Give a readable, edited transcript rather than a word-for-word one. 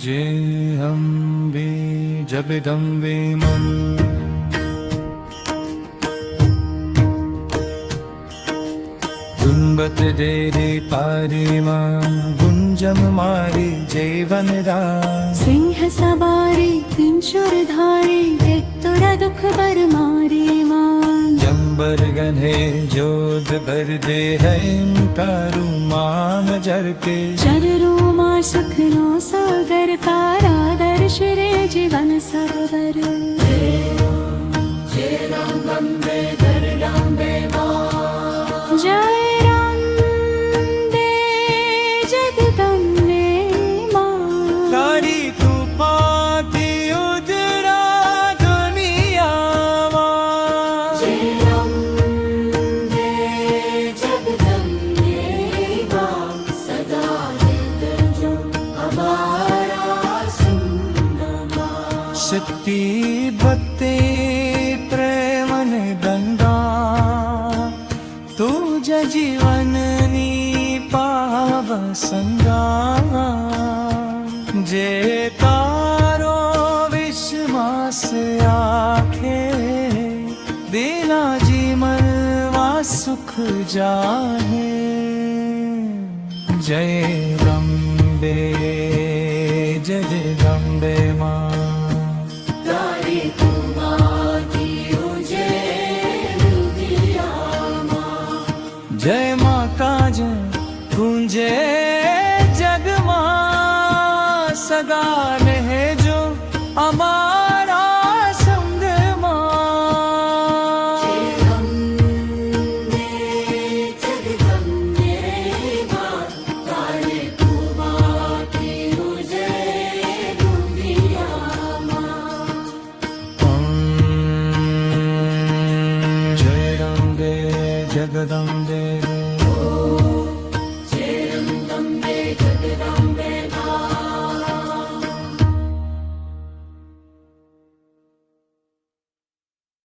जे अम्बे जगदम्बे मम गुणवत दे पारे मां गुंजम मारे जीवन राम सिंह सवारी किंचुर धारी तेतुरा दुख बर मारे मान जंबर गन्हे जोध भर दे है तारू मान जर के चररू मां सुख नो सागर तारा दर्श रे जीवन सरोवर जय राम दे जगदम्बे मां तारी तू पाती उजरा दुनिया जय राम दे जगदम्बे मां सदा नित जो हमारा सुंदमा शक्ति बत्ते प्रेमन गंगा तुझ जीवन नी पाव संगा जे तारो विश्वास आखे देना जीवन वा सुख जाहे जय रंबे जगदम्बे मां तारी कुमारी उजे दुनिया जय माँ काज गूंजे जग माँ सगा रहे जो हमारा संग माँ जय रंगे जगदम्बे